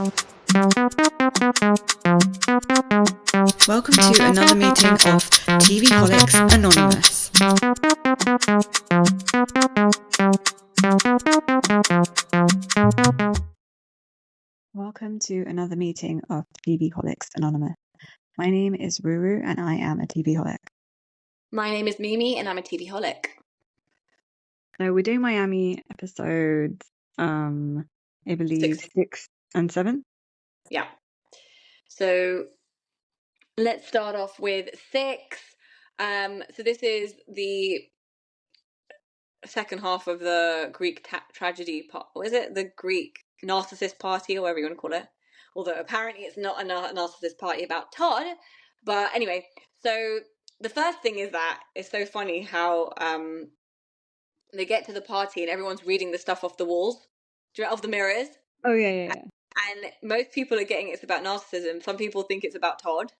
Welcome to another meeting of TVholics Anonymous. Welcome to another meeting of TVholics Anonymous. My name is Ruru and I am a TVholic. My name is Mimi and I'm a TVholic. So we're doing Miami episodes, I believe 6 and 7. Yeah. So let's start off with 6. So this is the second half of the Greek tragedy part. What is it? The Greek narcissist party, or whatever you want to call it. Although apparently it's not a narcissist party about Todd. But anyway, so the first thing is that it's so funny how they get to the party and everyone's reading the stuff off the walls, off the mirrors. Oh, yeah. And most people are getting it's about narcissism. Some people think it's about Todd.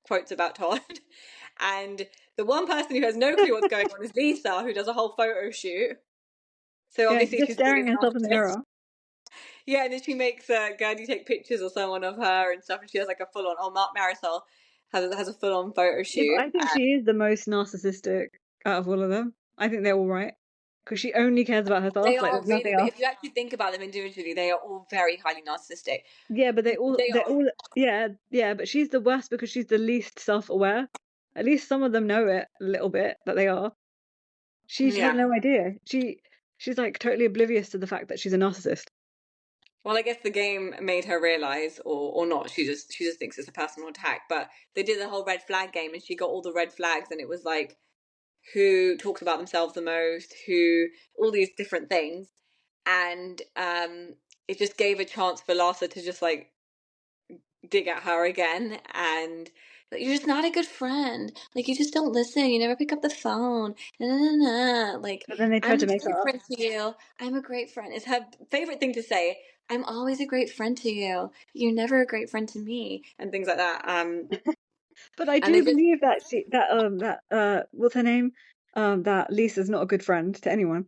Quotes about Todd. And the one person who has no clue what's going on is Lisa, who does a whole photo shoot. So obviously just she's staring at herself in the mirror. Yeah, and then she makes Guerdy take pictures or someone of her and stuff, and she has like a full-on. Oh, Marisol has a full-on photo shoot. Yeah, I think she is the most narcissistic out of all of them. I think they're all right because she only cares about herself. They like, are really, nothing but else. if you actually think about them individually, they are all very highly narcissistic. Yeah, but they're all yeah. But she's the worst because she's the least self-aware. At least some of them know it a little bit that they are. She has no idea. She's like totally oblivious to the fact that she's a narcissist. Well, I guess the game made her realize, or not. She just thinks it's a personal attack. But they did the whole red flag game, and she got all the red flags, and it was like who talks about themselves the most, who all these different things, and it just gave a chance for Larsa to just like dig at her again, and like, you're just not a good friend. Like you just don't listen. You never pick up the phone. Like, but then they tried to make her friend to you. I'm a great friend. It's her favorite thing to say. I'm always a great friend to you. You're never a great friend to me, and things like that. But I do believe that what's her name? That Lisa's not a good friend to anyone.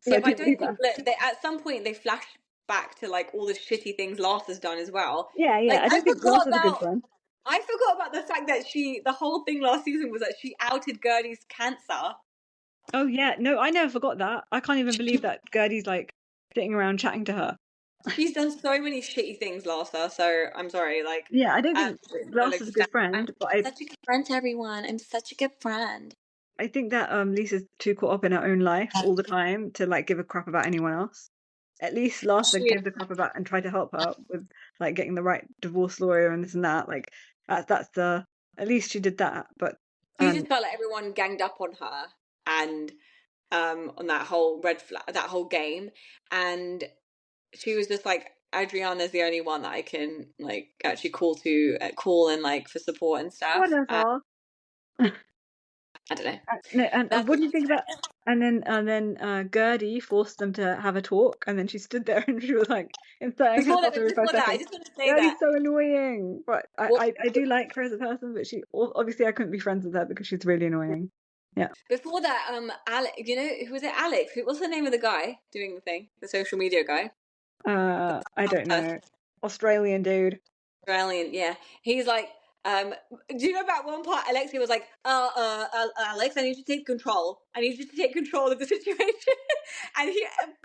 So yeah, I but I don't believe think that at some point they flash back to like all the shitty things Larsa's done as well. Yeah. Like, I don't think Larsa's a good friend. I forgot about the fact that the whole thing last season was that she outed Guerdy's cancer. Oh yeah, no, I never forgot that. I can't even believe that Guerdy's like sitting around chatting to her. She's done so many shitty things, Larsa, so I'm sorry. Like, yeah, I don't think Larsa's a good friend, but I'm such a good friend to everyone. I'm such a good friend. I think that Lisa's too caught up in her own life all the time to like give a crap about anyone else. At least Larsa gives a crap about and try to help her with like getting the right divorce lawyer and this and that. Like that's the at least she did that. But she just felt like everyone ganged up on her and on that whole that whole game, and she was just like, Adriana's the only one that I can like actually call and like for support and stuff. Whatever. I don't know. And what do you think about? And then Guerdy forced them to have a talk, and then she stood there and she was like inserting herself every 5 seconds. I just want to say Guerdy's so annoying, but I do like her as a person, but she obviously I couldn't be friends with her because she's really annoying. Yeah. Before that, Alex, you know, who was it? Alex. What's the name of the guy doing the thing? The social media guy. I don't know. Australian dude. Australian, yeah. He's like, do you know about one part? Alexia was like, Alex, I need you to take control. I need you to take control of the situation. And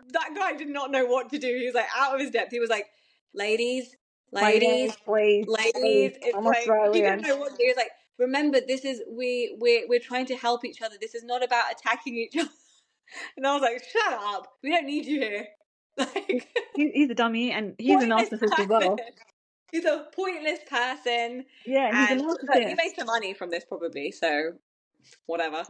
that guy did not know what to do. He was like out of his depth. He was like, ladies, please. It's I'm like, Australian. He didn't know what to do. He was like, remember, this is we're trying to help each other. This is not about attacking each other. And I was like, shut up. We don't need you here. Like, he's a dummy and he's a narcissist as well. He's a pointless person. Yeah, and he's a narcissist. He made some money from this probably, so whatever.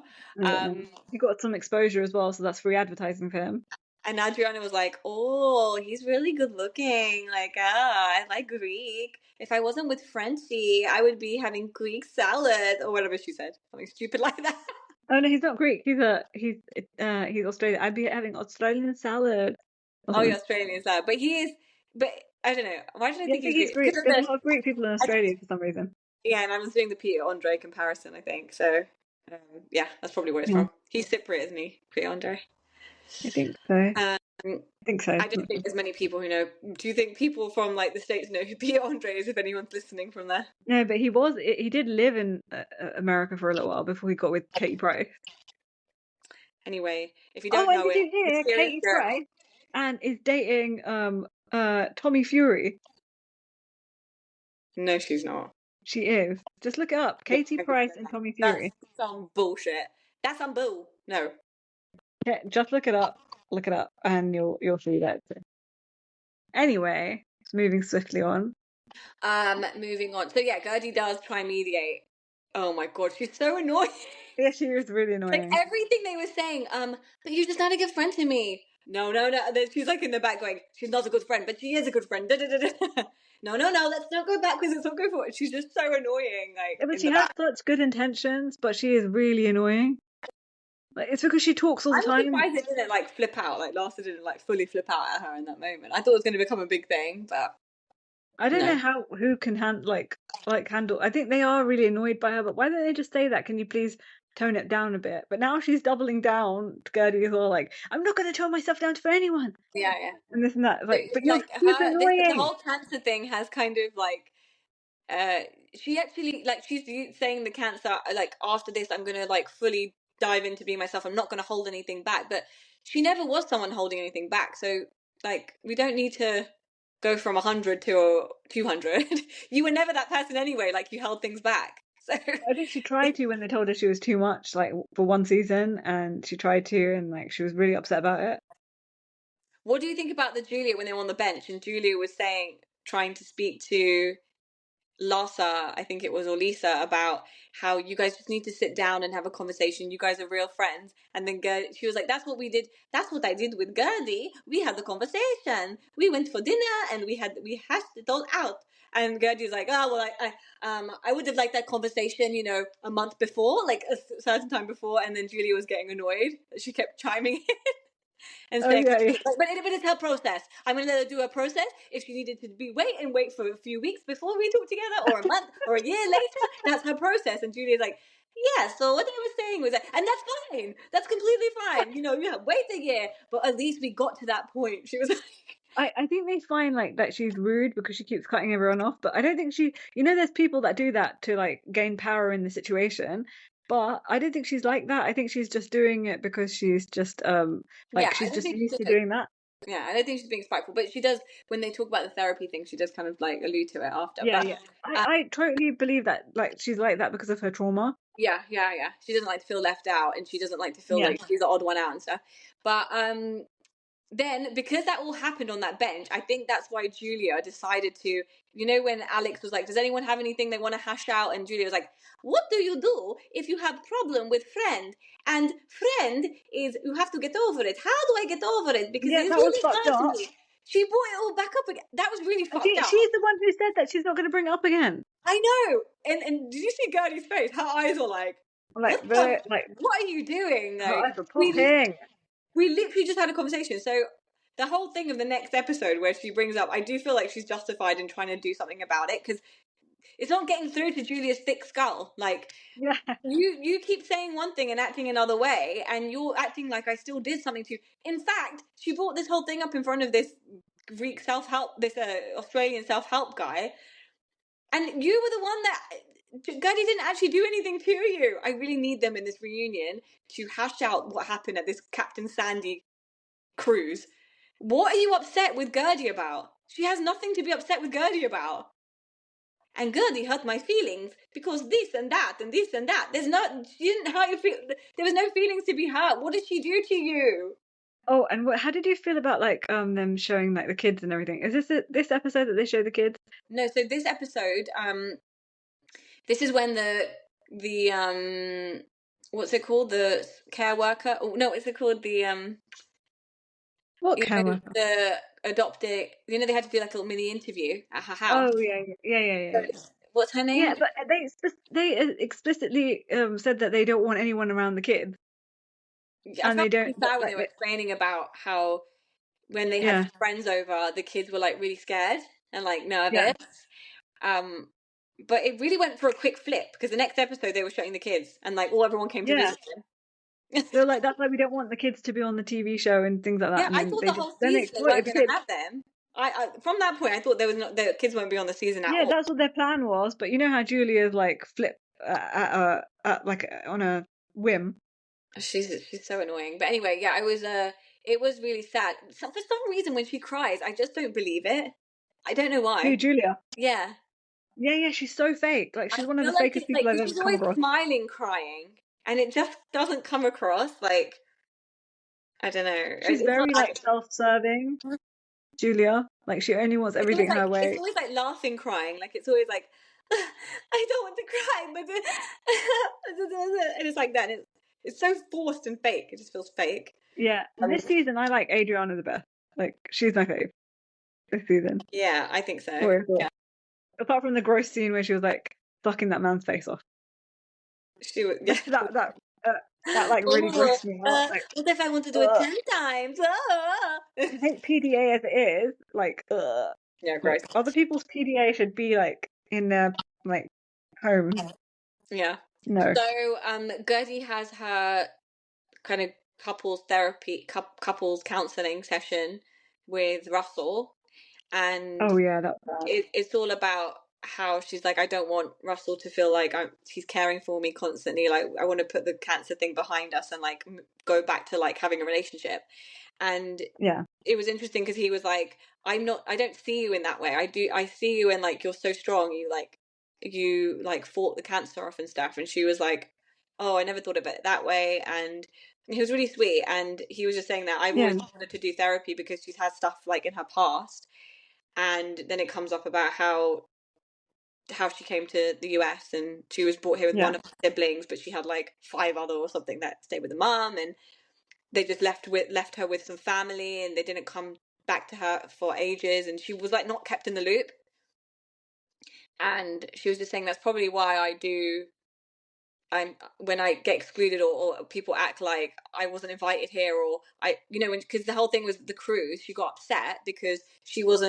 He got some exposure as well, so that's free advertising for him. And Adriana was like, oh, he's really good looking. Like, I like Greek. If I wasn't with Frenchie, I would be having Greek salad or whatever she said. Something stupid like that. Oh no, he's not Greek. He's Australian. I'd be having Australian salad. Oh, yeah, Australian salad. But he is. But I don't know. Why did I think he's Greek? There's a lot of Greek people in Australia for some reason. Yeah, and I was doing the Peter Andre comparison, I think. So, yeah, that's probably where it's from. He's Cypriot, isn't he? Peter Andre. I think so. I think so. I don't think there's many people who know. Do you think people from like the States know who Pete Andre is, if anyone's listening from there? No, but he did live in America for a little while before he got with Katie Price. Anyway, if you Oh, don't and know did it, you hear Mysterious Katie Girl. Price and is dating Tommy Fury? No, she's not. She is. Just look it up. Katie Price and Tommy Fury. That's some bullshit. That's some bull. No. Yeah, just look it up. Look it up, and you'll see that. Anyway, moving swiftly on. Moving on. So yeah, Guerdy does try and mediate. Oh my god, she's so annoying. Yeah, she was really Like annoying. everything they were saying, but you're just not a good friend to me. No, no, no. And then she's like in the back going, she's not a good friend, but she is a good friend. Da, da, da, da. No, no, no. Let's not go backwards. Let's not go forward. She's just so annoying. Like Yeah, but in she the has back. such good intentions, but she is really annoying. Like it's because she talks all the I was time. surprised it didn't like flip out. Like Larsa didn't like fully flip out at her in that moment. I thought it was going to become a big thing, but I don't no. know who can handle. I think they are really annoyed by her, but why don't they just say that? Can you please tone it down a bit? But now she's doubling down to Gertie as well. Like I'm not going to tone myself down for anyone, Yeah, yeah. and this and that. Like, but you're Like super her, the annoying. whole cancer thing has kind of like she actually like she's saying the cancer like after this I'm gonna like fully dive into being myself. I'm not gonna hold anything back. But she never was someone holding anything back. So like we don't need to go from 100 to 200. You were never that person anyway. Like you held things back. So I think she tried to when they told her she was too much, like for one season, and she tried to, and like she was really upset about it. what do you think about the Julia when they were on the bench and Julia was saying trying to speak to Larsa, I think it was, or Lisa, about how you guys just need to sit down and have a conversation. You guys are real friends. And then she was like, "That's what we did. That's what I did with Guerdy. We had the conversation. We went for dinner and we hashed it all out." And Gertie's like, "Oh well, I would have liked that conversation, you know, a month before, like a certain time before." And then Julia was getting annoyed. She kept chiming in and Oh saying, yeah, yeah. but it's her process. I'm going to let her do her process. If she needed to be wait for a few weeks before we talk together, or a month, or a year later, that's her process. And Julia's like, yeah. So what I was saying was that, and that's fine. That's completely fine. You know, you have wait a year, but at least we got to that point. She was like. I think they find like that she's rude because she keeps cutting everyone off, but I don't think there's people that do that to like gain power in the situation, but I don't think she's like that. I think she's just doing it because she's just Yeah, I she's don't just think she's used just to doing that. yeah, I don't think she's being spiteful, but she does when they talk about the therapy thing. She does kind of like allude to it after, Yeah, but yeah. I totally believe that like she's like that because of her trauma. yeah, yeah, yeah. She doesn't like to feel left out, and she doesn't like to feel Yeah. like she's the odd one out and stuff. But then because that all happened on that bench, I think that's why Julia decided to, you know, when Alex was like, does anyone have anything they want to hash out? And Julia was like, what do you do if you have problem with friend? And friend is, you have to get over it. How do I get over it? Because Yeah, it that was really fucked hurt up. me. She brought it all back up again. That was really And fucked up. she's the one who said that she's not going to bring it up again. I know. And did you see Gertie's face? Her eyes were like, Like what are you doing? her Like, eyes were popping. we literally just had a conversation. So the whole thing of the next episode where she brings up, I do feel like she's justified in trying to do something about it because it's not getting through to Julia's thick skull. Like Yeah. you keep saying one thing and acting another way, and you're acting like I still did something to you. In fact, she brought this whole thing up in front of this Greek self-help, this Australian self-help guy, and you were the one that Guerdy didn't actually do anything to you. I really need them in this reunion to hash out what happened at this Captain Sandy cruise. What are you upset with Guerdy about? She has nothing to be upset with Guerdy about. And Guerdy hurt my feelings because this and that and this and that. She didn't hurt your feel. There was no feelings to be hurt. What did she do to you? Oh, and how did you feel about like them showing like the kids and everything? Is this episode that they show the kids? No, so this episode, this is when the what's it called? The care worker? Oh, no, what's it called? The What you know, camera? the adopted. You know, they had to do like a little mini interview at her house. Oh yeah, yeah, yeah, yeah, yeah. What's her name? Yeah, but they explicitly said that they don't want anyone around the kids, I and felt they don't really bad when they like were explaining about how when they yeah, had friends over, the kids were like really scared and like yeah, nervous. But it really went for a quick flip because the next episode they were showing the kids and like everyone came to yeah. visit them. They're like, that's why we don't want the kids to be on the TV show and things like that. Yeah, And I then thought the they whole season they exploited weren't the going to kids. have them. I from that point I thought the kids won't be on the season at Yeah, all. that's what their plan was. But you know how Julia's like flip like on a whim. She's so annoying. But anyway, yeah, it was really sad. For some reason when she cries, I just don't believe it. I don't know Who, why. Julia? Yeah. Yeah, she's so fake. Like I she's one of the feel like fakest it's people like I've 'cause ever she's come always across. smiling, crying, and it just doesn't come across like I don't know. She's It's not very like like self-serving, Julia. Like she only wants everything her it's way. always like laughing, crying. Like it's always like I don't want to cry, but and it's like that. And it's so forced and fake. It just feels fake. Yeah, this season I like Adriana the best. Like she's my fave this season. Yeah, I think so. Always thought. Yeah, Apart from the gross scene where she was like sucking that man's face off. she was. Yeah. That like really grossed me out. Like, What if I want to do it 10 times? I think PDA as it is, like, Yeah, gross. like other people's PDA should be like in their like homes. Yeah. No. So, Gertie has her kind of couples therapy, couples counseling session with Russell, and Oh yeah, that's bad. it's all about how she's like, I don't want Russell to feel like he's caring for me constantly. Like, I want to put the cancer thing behind us and like go back to like having a relationship. And Yeah. it was interesting because he was like, I don't see you in that way. I see you in like, you're so strong. You like fought the cancer off and stuff. And she was like, oh, I never thought of it that way. And he was really sweet. And he was just saying that I've always wanted to do therapy because she's had stuff like in her past. And then it comes up about how she came to the US and she was brought here with one of her siblings, but she had like 5 other or something that stayed with the mum, and they just left her with some family, and they didn't come back to her for ages, and she was like not kept in the loop. And she was just saying that's probably why when I get excluded, or people act like I wasn't invited here, or because the whole thing was the cruise, she got upset because she was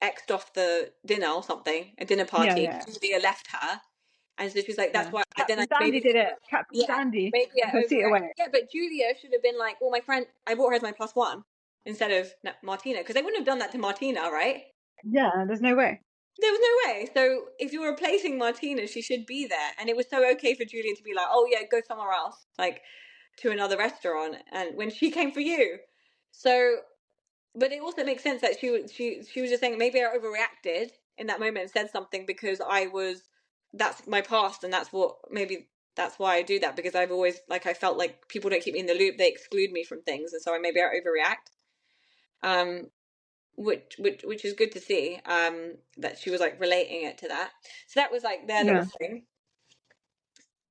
X'd off the dinner or something, a dinner party. Yeah. Julia left her, and so she was like, that's why. Then I Captain Sandy did it. Captain yeah, Sandy maybe took her seat away. yeah, but Julia should have been like, well, my friend, I brought her as my +1 instead of Martina, because they wouldn't have done that to Martina, right? Yeah, there's no way. There was no way. So if you're replacing Martina, she should be there. And it was so okay for Julia to be like, oh yeah, go somewhere else, like to another restaurant. And when she came for you, so, but it also makes sense that she was just saying maybe I overreacted in that moment and said something because that's my past, and that's why I do that, because I've always like, I felt like people don't keep me in the loop, they exclude me from things, and so maybe I overreact. Which is good to see, that she was like relating it to that. So that was like their little thing.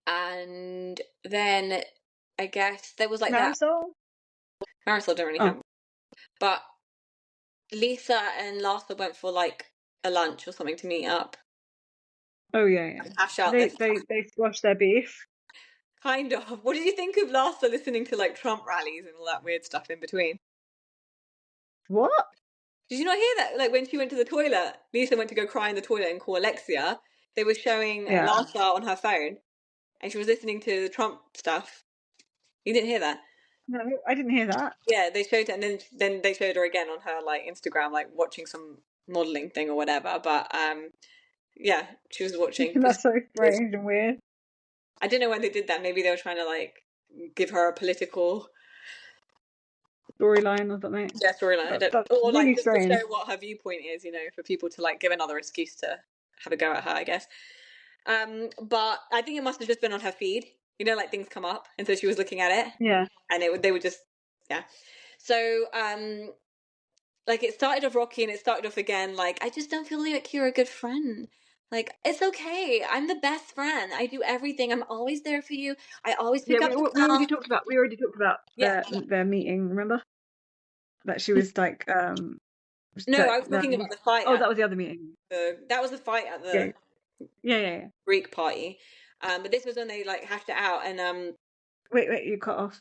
And then I guess there was like Marisol don't really have, but Lisa and Larsa went for like a lunch or something to meet up. Oh yeah. Hash out They squashed their beef. Kind of. What did you think of Larsa listening to like Trump rallies and all that weird stuff in between? What? Did you not hear that? Like when she went to the toilet, Lisa went to go cry in the toilet and call Alexia. They were showing Larsa on her phone, and she was listening to the Trump stuff. You didn't hear that? No, I didn't hear that. Yeah, they showed it, and then they showed her again on her like Instagram, like watching some modeling thing or whatever. But yeah, she was watching. That's so strange and weird. I don't know why they did that. Maybe they were trying to like give her a political storyline or something. Yeah, storyline. That's or really like just strange. to show what her viewpoint is, for people to like give another excuse to have a go at her, I guess. But I think it must have just been on her feed. Like things come up, and so she was looking at it. Yeah. And they would just So like it started off rocky, and it started off again like, I just don't feel like you're a good friend. Like, it's okay. I'm the best friend. I do everything. I'm always there for you. I always pick up the phone. We already talked about their meeting, remember? That she was like No, I was talking about the fight. Oh, that was the other meeting. That was the fight at the yeah. Greek party. But this was when they like hashed it out, and wait, you cut off.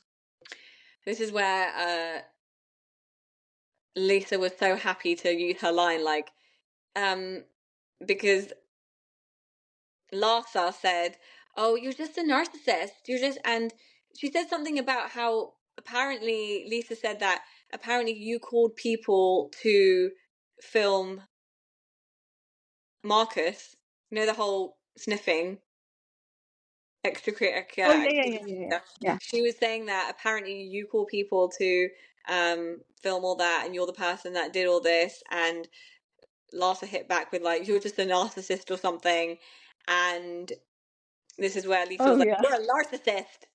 This is where Lisa was so happy to use her line, like, because Larsa said, "Oh, you're just a narcissist. You're just," and she said something about how apparently Lisa said that apparently you called people to film Marcus. You know, the whole sniffing extracurricular Oh yeah, activity stuff. yeah. She was saying that apparently you call people to film all that, and you're the person that did all this. And Larsa hit back with like, you're just a narcissist or something. And this is where Lisa was Oh like, yeah. you're a narcissist.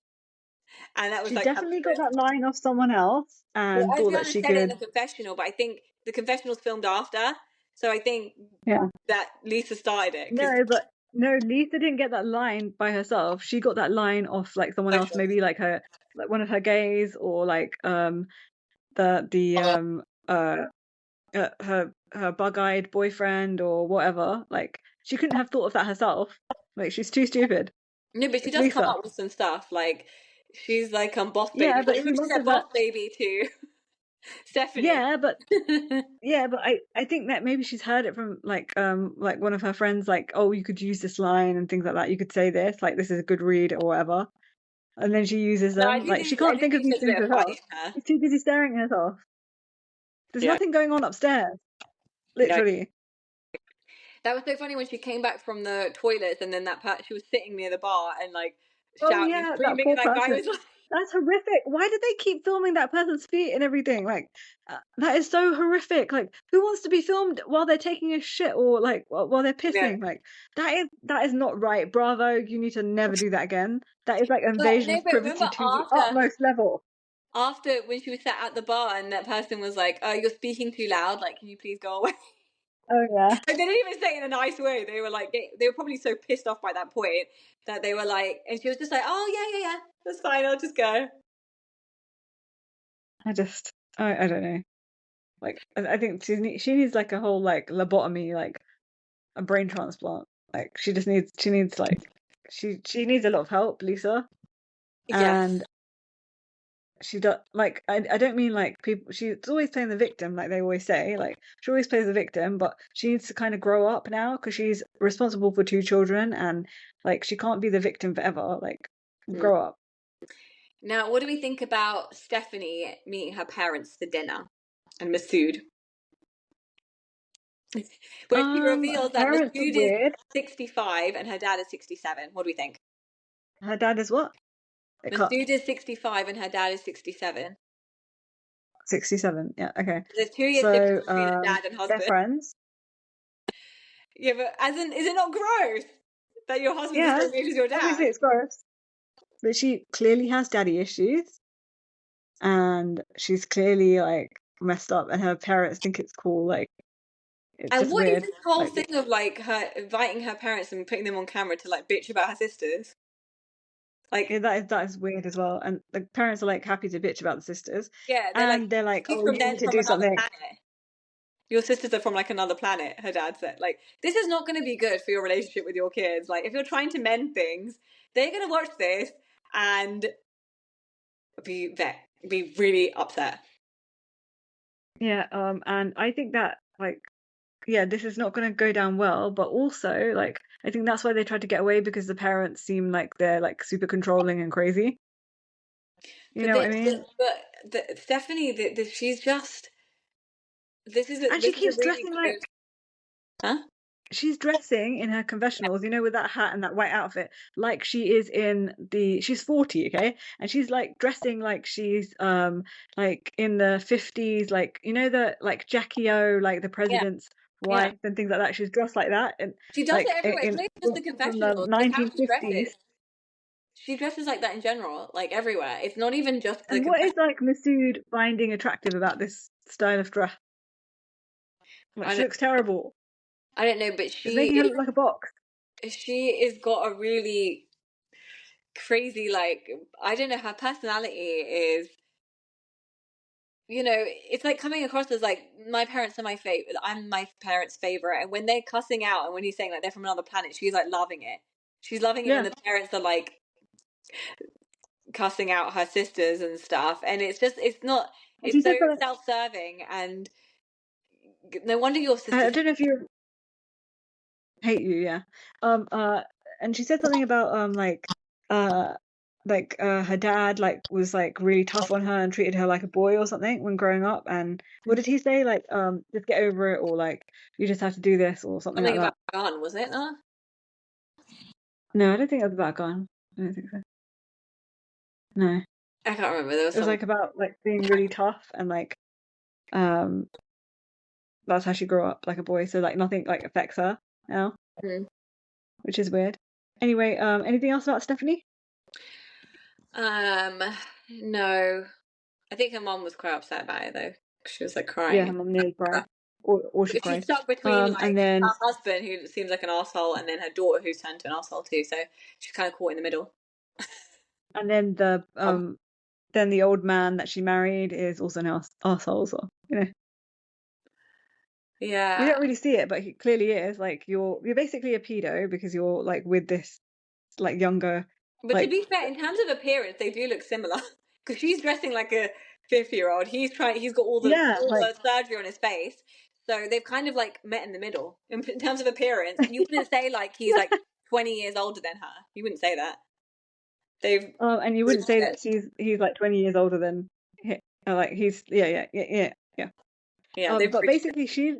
And that was She like, definitely got that line off someone else well, and thought that Adriana she said it in could. the confessional, but I think the confessional's filmed after. So I think Yeah. that Lisa started it because No, but no, Lisa didn't get that line by herself. She got that line off like someone else, maybe like her, like one of her gays, or like the her bug-eyed boyfriend or whatever. Like she couldn't have thought of that herself. Like she's too stupid. no, but she It's does come Lisa. up with some stuff. Like she's like boss Yeah, baby. but Like she when she must said have boss that. baby to Stephanie. Yeah, but yeah, but I think that maybe she's heard it from like one of her friends, like, oh, you could use this line and things like that. You could say this, like this is a good read or whatever. And then she uses No, I them. do Like she think I can't do think of think she these has a bit things of fight herself. in her. She's too busy staring at herself. There's Yeah. nothing going on upstairs. No. Literally. That was so funny when she came back from the toilets and then she was sitting near the bar and like Oh shouting and yeah, that screaming, poor and that guy person. was like, That's horrific. Why did they keep filming that person's feet and everything? Like, that is so horrific. Like, who wants to be filmed while they're taking a shit or like while they're no. pissing? Like, that is not right. Bravo, you need to never do that again. That is like But invasion no, of but privacy remember to the utmost level. after when she was sat at the bar and that person was like, "Oh, you're speaking too loud. Like, can you please go away?" Oh yeah. Like, they didn't even say it in a nice way. They were like, they were probably so pissed off by that point that they were like, and she was just like, "Oh yeah, that's fine. I'll just go." I don't know. Like, I think she needs like a whole like lobotomy, like a brain transplant. Like, she needs like she needs a lot of help, Lisa. Yes. And she does like I don't mean like people, she's always playing the victim, like they always say, like she always plays the victim, but she needs to kind of grow up now because she's responsible for 2 children, and like she can't be the victim forever. Like, grow up. Now, what do we think about Stephanie meeting her parents for dinner and Masood? Where she Her reveals that parents are Masood is weird. 65 and her dad is 67. What do we think? Her dad is what? It cut. Masood is 65 and her dad is 67. 67. Yeah, okay. There's 2 years difference So between a dad and they're husband. friends. Yeah, but as in, is it not gross that your husband's the Yeah, same age as your obviously dad? it's gross, but she clearly has daddy issues, and she's clearly like messed up, and her parents think it's cool. Like, it's And just what is weird. this whole Like, thing of like her inviting her parents and putting them on camera to like bitch about her sisters? Like, yeah, that is weird as well. And the parents are like happy to bitch about the sisters, yeah, they're like, and they're like, she's "Oh, from you need then to from do another something." planet. Your sisters are from like another planet, her dad said. Like, this is not going to be good for your relationship with your kids. Like, if you're trying to mend things, they're going to watch this and be really upset. Yeah, and I think that like, yeah, this is not going to go down well. But also, like, I think that's why they tried to get away, because the parents seem like they're like super controlling and crazy. You But know what I mean? Stephanie, she's just And she this is a keeps really dressing good, like huh? she's dressing in her confessionals, with that hat and that white outfit, like she is she's 40, okay? And she's like dressing like she's like in the 50s, like the like Jackie O, like the Yeah, president's yeah. wife and things like that. She's dressed like that, and She does it like everywhere. It's not even just the from the confessionals. It's how she 1950s. dresses. She dresses like that in general, like everywhere. It's not even just the And what is confessionals. like Masood finding attractive about this style of dress? Like, I she don't, looks terrible. I don't know, but It's making her look like a box. she is got a really crazy, like, I don't know, her personality is, it's like coming across as like, my parents are my favorite, I'm my parents' favorite, and when they're cussing out and when he's saying like they're from another planet, she's like loving it. She's loving it when Yeah. the parents are like cussing out her sisters and stuff, and And she it's so said that, self-serving, and no wonder your I sisters don't know if you hate you, yeah. And she said something about like uh like her dad like was like really tough on her and treated her like a boy or something when growing up. And what did he say? Like, just get over it, or like you just have to do this or something Something like about that. gun, was it? No? No, I don't think it was about gun. I don't think so. No. I can't remember. There was It was some. like about like being really tough and like um that's how she grew up, like a boy, so like nothing like affects her now, Hmm. which is weird. Anyway, anything else about Stephanie? Um, no. I think her mom was quite upset about it though. She was like Yeah, her crying. mom nearly cried. Or she She's cried. stuck between And like then her husband, who seems like an asshole, and then her daughter, who's turned to an asshole too. So she's kind of caught in the middle. and then the Oh, then the old man that she married is also an arsehole, so we yeah. don't really see it, but he clearly is. Like you're basically a pedo because you're like with this like younger, But to like be fair, in terms of appearance, they do look similar because she's dressing like a 50-year-old. He's got yeah, all like the surgery on his face. So they've kind of like met in the middle in terms of appearance. You wouldn't say like he's yeah. like 20 years older than her. You wouldn't say that. They've And you wouldn't bridged say that it. he's like 20 years older than like he's yeah. Yeah, they've But bridged it. basically she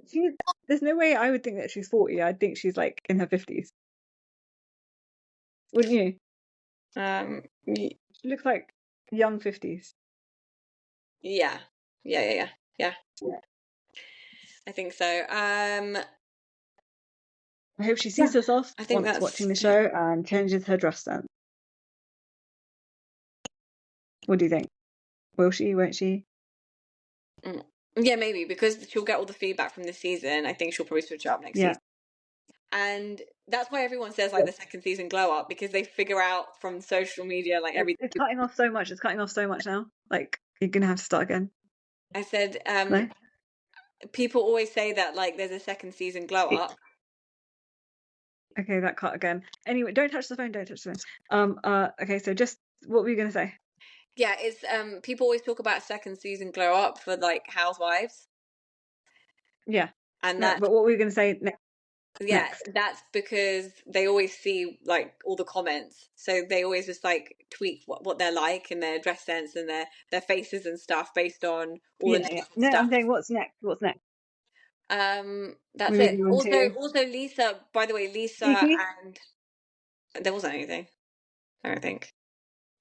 there's no way I would think that she's 40. I'd think she's like in her 50s. Wouldn't you? Y- She looks like young 50s. yeah, yeah. Yeah. I think so. I hope she Yeah, sees herself I think once that's watching the show and changes her dress sense. What do you think? Will she? Won't she? mm, yeah, maybe because she'll get all the feedback from this season. I think she'll probably switch up next Yeah. season. And that's why everyone says like the second season glow up because they figure out from social media like everything. It's cutting off so much. It's cutting off so much now. Like you're gonna have to start again. I said No? people always say that like there's a second season glow up. Okay, that cut again. Anyway, don't touch the phone. Don't touch the phone. Okay. So just what were you gonna say? Yeah, it's people always talk about second season glow up for like housewives, Yeah. and No, that but what were you gonna say yeah, next? that's because they always see like all the comments, so they always just like tweak what they're like and their dress sense and their faces and stuff based on all the Yeah. names and No, stuff. I'm saying what's next? What's next? That's We're it. moving on to Also Lisa, by the way, Lisa Kiki. and there wasn't anything, I don't think.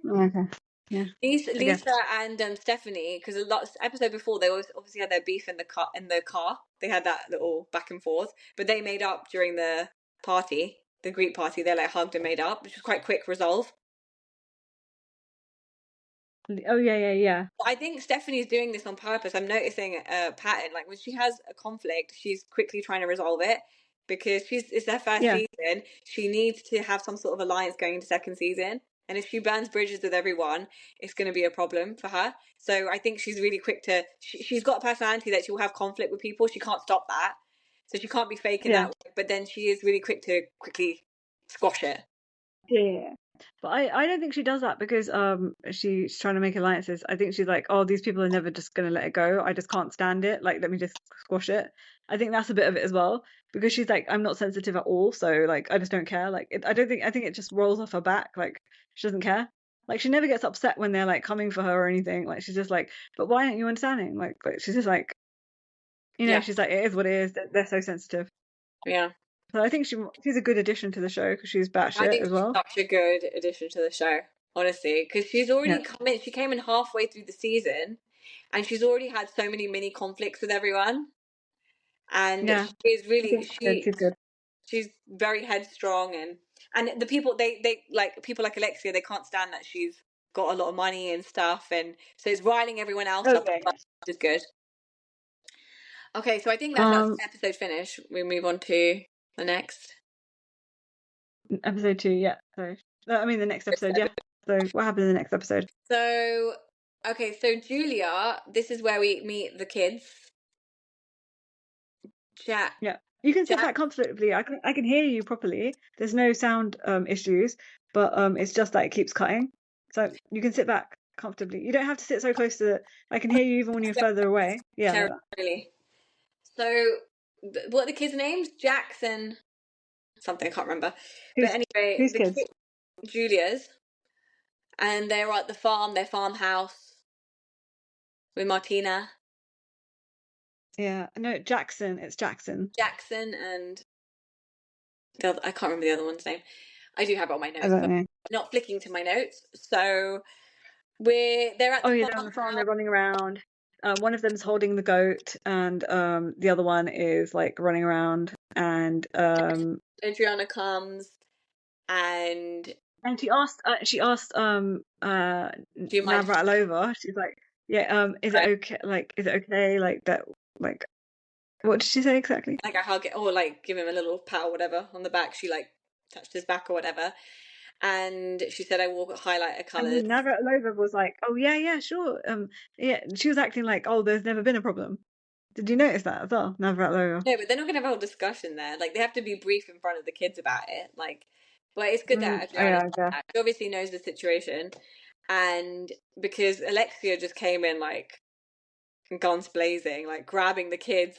Okay. Yeah. I guess. Lisa and Stephanie, because a lot episode before they always obviously had their beef in the car. In the car, they had that little back and forth, but they made up during the party, the Greek party. They like hugged and made up, which was quite quick resolve. Oh yeah. I think Stephanie's doing this on purpose. I'm noticing a pattern. Like when she has a conflict, she's quickly trying to resolve it because it's their first Yeah. season. She needs to have some sort of alliance going into second season. And if she burns bridges with everyone, it's going to be a problem for her. So I think she's really quick to. She's got a personality that she will have conflict with people. She can't stop that. So she can't be fake in that Yeah. way. But then she is really quick to quickly squash it. Yeah. But I don't think she does that because she's trying to make alliances. I think she's like, oh, these people are never just gonna let it go. I just can't stand it. Like, let me just squash it. I think that's a bit of it as well because she's like, I'm not sensitive at all, so like, I just don't care. Like, I think it just rolls off her back. Like, she doesn't care. Like, she never gets upset when they're like coming for her or anything. Like, she's just like, but why aren't you understanding? Like she's just like, Yeah, she's like, it is what it is. They're so sensitive. yeah. So I think she's a good addition to the show because she's I batshit think as she's well. such a good addition to the show, honestly, because she's already Yeah. come in. She came in halfway through the season, and she's already had so many mini conflicts with everyone. And Yeah. she is I really think she's good. she's very headstrong, and the people they like people like Alexia, they can't stand that she's got a lot of money and stuff, and so it's riling everyone else Oh up, yeah. which is good. Okay, so I think that's Um, episode finished. We move on to the next. episode 2, yeah. So, I mean, the next episode, yeah. So, what happened in the next episode? So, okay, so Julia, this is where we meet the kids. Jack, Yeah, you can sit Jack, back comfortably. I can hear you properly. There's no sound issues, but it's just that it keeps cutting. So you can sit back comfortably. You don't have to sit so close to the. I can hear you even when you're further away. Yeah, like that. really. So, what are the kids' names? Jackson, something I can't remember. But Who's anyway, who's the kids? kid, Julia's, and they're at the farm, their farmhouse with Martina. Yeah, no, Jackson. It's Jackson. Jackson and the other, I can't remember the other one's name. I do have it on my I notes, don't but know. I'm not flicking to my notes. So they're at Oh the yeah, they're on the farm. They're running around. One of them's holding the goat, and the other one is like running around. Adriana comes and And she asked do you mind? Navratilova. She's like, yeah, is it okay? Like, is it okay? Like that? Like, what did she say exactly? Like I hug it or like give him a little pat or whatever on the back. She like touched his back or whatever. And she said, I will highlight her And colours. then Navratilova was like, oh yeah, yeah, sure. Yeah, she was acting like, oh, there's never been a problem. Did you notice that as well, Navratilova? No, but they're not going to have a whole discussion there. Like, they have to be brief in front of the kids about it. Like, but it's good that Oh, Adriana's yeah, I guess. she obviously knows the situation. And because Alexia just came in, like, guns blazing, like, grabbing the kids.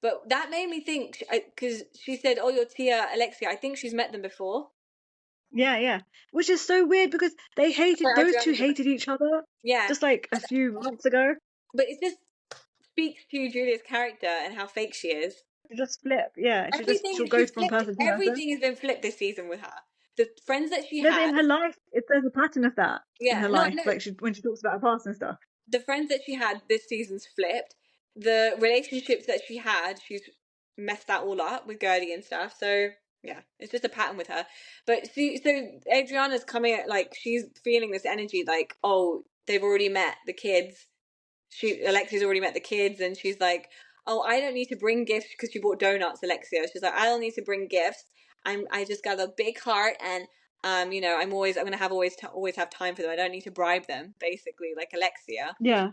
But that made me think, because she said, oh, your Tia, Alexia, I think she's met them before. Yeah, yeah. Which is so weird because those two Adriana's like, hated each other yeah. just like a few months ago. But it just speaks to Julia's character and how fake she is. She just flip, yeah. She'll go She's from flipped. person to person. Everything has been flipped this season with her. The friends that she No, but had, in her life, there's a pattern of that in yeah, her no, life. no, Like when she talks about her past and stuff. the friends that she had this season's flipped. The relationships that she had, she's messed that all up with Guerdy and stuff. So yeah, it's just a pattern with her. But so Adriana's coming at, like, she's feeling this energy, like, oh, they've already met the kids. Alexia's already met the kids, and she's like, oh, I don't need to bring gifts because she bought donuts. Alexia, she's like, I don't need to bring gifts. I just got a big heart, and I'm gonna have always have time for them. I don't need to bribe them, basically, like Alexia. Yeah.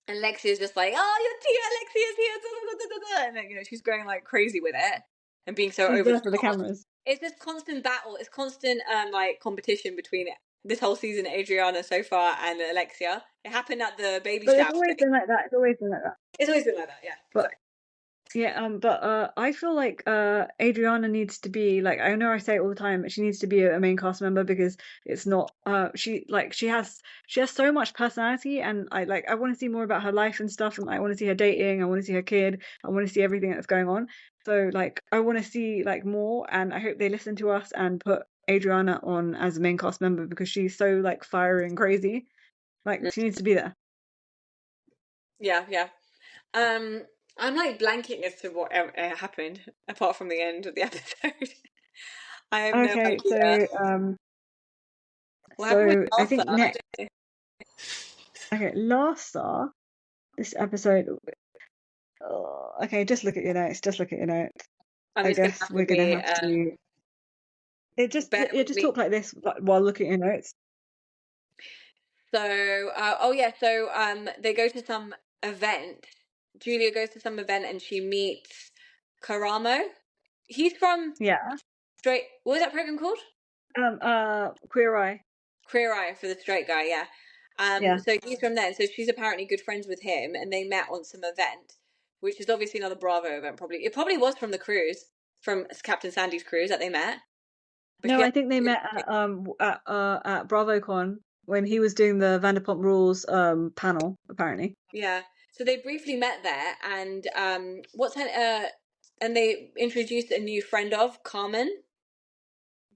And Alexia's just like, oh, your tea, Alexia's here, da, da, da, da, da. And like, she's going like crazy with it and being so She's over there the for the top. cameras. It's this constant battle. It's constant like competition between this whole season, Adriana so far and Alexia. It happened at the baby But shower. it's always been like that. It's always been like that. It's always been like that, yeah. But Exactly. yeah, I feel like Adriana needs to be like, I know I say it all the time, but she needs to be a main cast member because it's not she has so much personality, and I want to see more about her life and stuff, and I want to see her dating, I want to see her kid, I want to see everything that's going on. So like I want to see like more, and I hope they listen to us and put Adriana on as a main cast member because she's so like fiery and crazy. Like she needs to be there. Yeah, yeah. I'm like blanking as to what happened apart from the end of the episode. I have no Okay, idea. What happened with I Elsa? think next. Okay, Larsa, this episode. Okay, just look at your notes. Just look at your notes. I It's gonna guess have to we're gonna be have to. bear with Just me. talk like this while looking at your notes. So, they go to some event. Julia goes to some event and she meets Karamo. He's from Yeah. Straight. What was that program called? Queer Eye. Queer Eye for the straight guy. Yeah. Yeah. So he's from there. So she's apparently good friends with him, and they met on some event, which is obviously another Bravo event. Probably it was from the cruise, from Captain Sandy's cruise that they met. But No, I think they met at BravoCon when he was doing the Vanderpump Rules panel. Apparently. Yeah. So they briefly met there, and and they introduced a new friend of Carmen.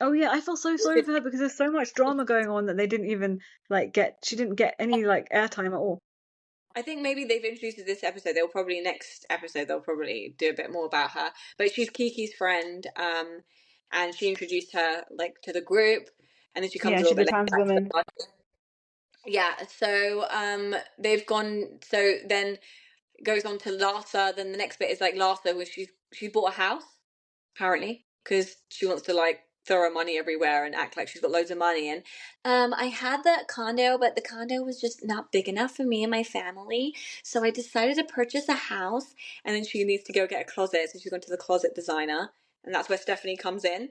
Oh yeah, I feel so sorry for her because there's so much drama going on that they didn't even she didn't get any like airtime at all. I think maybe they've introduced her this episode. Next episode they'll probably do a bit more about her. But she's Kiki's friend, and she introduced her like to the group, and then she comes Yeah, a little she's a bit trans later. woman. Yeah, so they've gone. So then goes on to Larsa. Then the next bit is like Larsa, where she bought a house apparently because she wants to like throw her money everywhere and act like she's got loads of money. And I had the condo, but the condo was just not big enough for me and my family, so I decided to purchase a house. And then she needs to go get a closet, so she's going to the closet designer, and that's where Stephanie comes in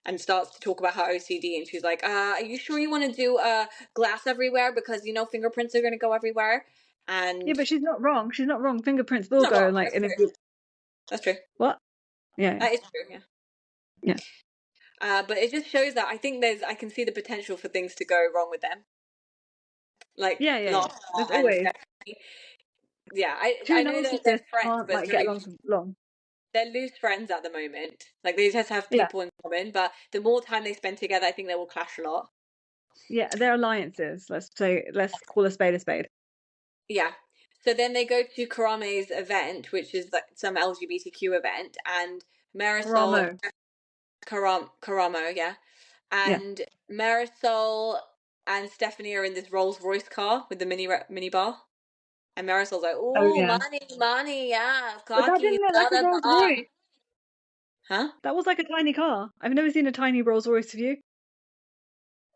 and starts to talk about her OCD. And she's like, are you sure you want to do glass everywhere, because fingerprints are going to go everywhere? And Yeah, but she's not wrong. She's not wrong. Fingerprints will not go wrong. like in a That's true. What? Yeah. That is true. Yeah. Yeah. But it just shows that I think I can see the potential for things to go wrong with them. Like Yeah. Larsa There's and always Stephanie. Yeah, two I know that they're narcissists friends, can't but like get along for long. they're loose friends at the moment. Like they just have Yeah, people in common, but the more time they spend together, I think they will clash a lot. yeah, they're alliances. Let's call a spade a spade. Yeah. So then they go to Karame's event, which is like some LGBTQ event, and Marisol Ramo. Karamo, yeah. Yeah. And Marisol and Stephanie are in this Rolls Royce car with the mini bar. And Marisol's like, Oh "Ooh, yeah. money, yeah, But that cocky, didn't look like a blah, blah, Rolls blah." Royce. Huh? That was like a tiny car. I've never seen a tiny Rolls Royce view.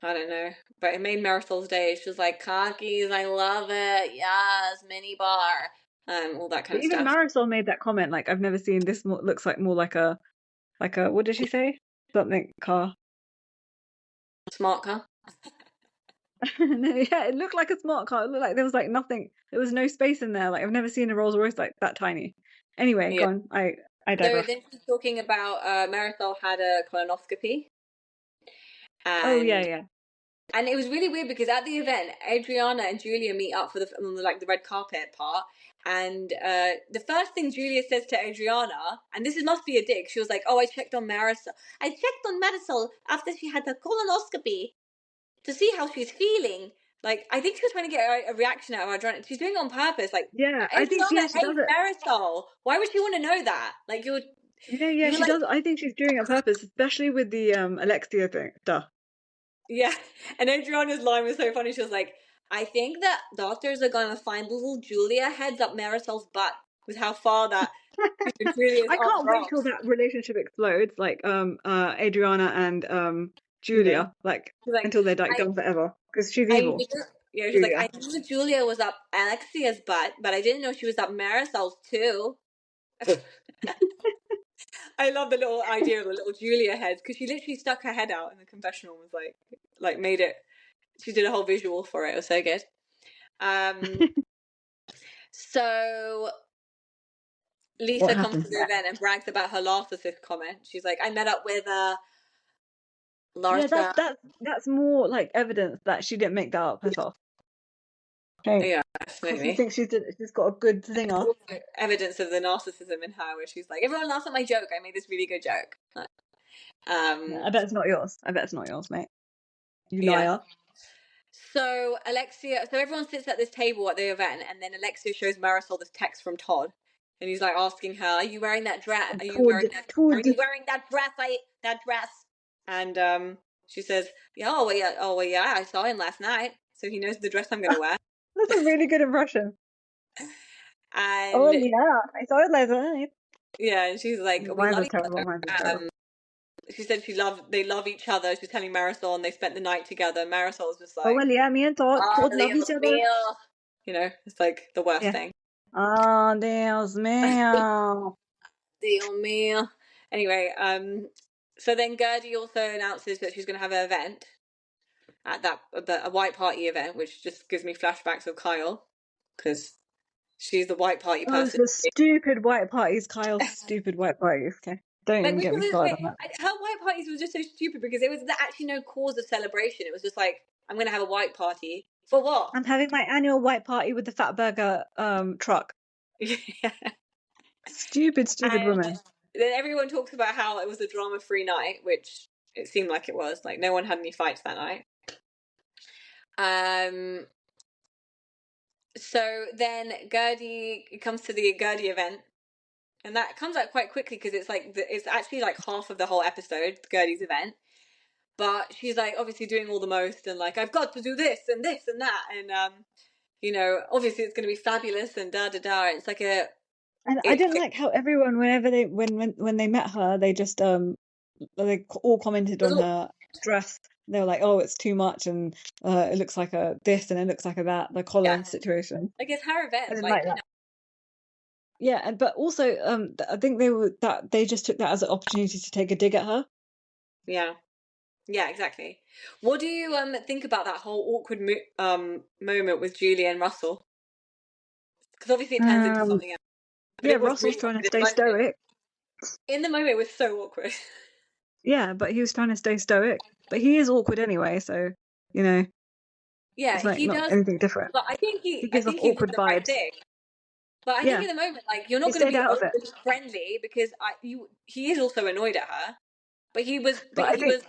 I don't know. But it made Marisol's day. She was like, "Cockies, I love it. Yes, mini bar." All that kind But of even stuff. Marisol made that comment, like, I've never seen this looks like more like a what did she say? Something car. Smart car. No, yeah, it looked like a smart car. It looked like there was like nothing. There was no space in there. Like I've never seen a Rolls Royce like that tiny. Anyway, Yeah. go on. I So digress. then she's talking about Marisol had a colonoscopy, Oh yeah, and yeah. it was really weird because at the event, Adriana and Julia meet up for like the red carpet part, and the first thing Julia says to Adriana, and this must be a dig, she was like, "Oh, I checked on Marisol. I checked on Marisol after she had her colonoscopy to see how she's feeling." Like, I think she was trying to get a reaction out of Adriana. She's doing it on purpose. Like, Yeah, I think Adriana she does hates it. Marisol. Why would she want to know that? Like, Yeah, you're she like, does. I think she's doing it on purpose, especially with the Alexia thing stuff. yeah. And Adriana's line was so funny. She was like, "I think that doctors are going to find little Julia heads up Marisol's butt with how far that Julia's I up can't wait till drops." that relationship explodes, like Adriana and Yeah. Julia, like She's like, until they're like I, done forever, because she's I knew, evil, yeah, she's like, Julia. "I knew Julia was up Alexia's butt, but I didn't know she was up Marisol's too." I love the little idea of the little Julia heads because she literally stuck her head out in the confessional and was like made it. She did a whole visual for it. It was so good. So What Lisa comes to happened? the event and brags about her narcissist comment. She's like, "I met up with Yeah, Larsa." that's more like evidence that she didn't make that up herself. Okay, Yeah, because she definitely. thinks she's got a good singer. Evidence of the narcissism in her, where she's like, "Everyone laughs at my joke. I made this really good joke." Yeah, Um, I bet it's not yours. I bet it's not yours, mate. You yeah. liar. So everyone sits at this table at the event, and then Alexia shows Marisol this text from Todd, and he's like asking her, "Are you wearing that dress? Are you wearing that? Are Todd. you wearing that dress? That dress?" And she says, "Yeah, oh well, yeah, I saw him last night, so he knows the dress I'm gonna wear." That's a really good impression. Oh And yeah, I saw it last night. yeah, and she's like, "We Mine love was each terrible. other." Mine was terrible. She said they love each other. She's telling Marisol, and they spent the night together. Marisol's just Oh like, well, yeah, me and "Oh, Todd love Dios each other. mío." It's like the worst Yeah. thing. Oh, Dios mío. Dios mío. Anyway, so then Guerdy also announces that she's going to have an event at a white party event, which just gives me flashbacks of Kyle because she's the white party Oh, person. the stupid white parties, Kyle. Stupid white parties. Okay, don't Like, even which get me was started on that. her white parties was just so stupid because it was actually no cause of celebration. It was just like, "I'm going to have a white party for what?" I'm having my annual white party with the Fat Burger truck. Yeah. Stupid And woman. then everyone talks about how it was a drama-free night, which it seemed like it was. Like, no one had any fights that night. So then Guerdy comes to the Guerdy event, and that comes out quite quickly because it's actually like half of the whole episode, Guerdy's event. But she's like obviously doing all the most, and like, "I've got to do this and this and that," and obviously it's going to be fabulous and da da da. It's like And I didn't like how everyone, whenever they when they met her, they just they all commented on her dress. They were like, "Oh, it's too much," and it looks like a this and it looks like a that. The yeah, collar situation. like it's her I event, didn't like like that. Yeah, and but also I think they just took that as an opportunity to take a dig at her. yeah. Yeah, exactly. What do you think about that whole awkward moment with Julie and Russell? Because obviously it turns into Um, something else, but yeah, it was Russell's really trying to awkward in the stay moment. stoic. In the moment, it was so awkward. Yeah, but he was trying to stay stoic. But he is awkward anyway, so you know, Yeah, it's like he not does, anything different. but He I gives off think he did awkward the right vibes. thing. But I think Yeah, at the moment, like, you're he not going to stayed be out of it. overly friendly because he is also annoyed at her. But But I he think was.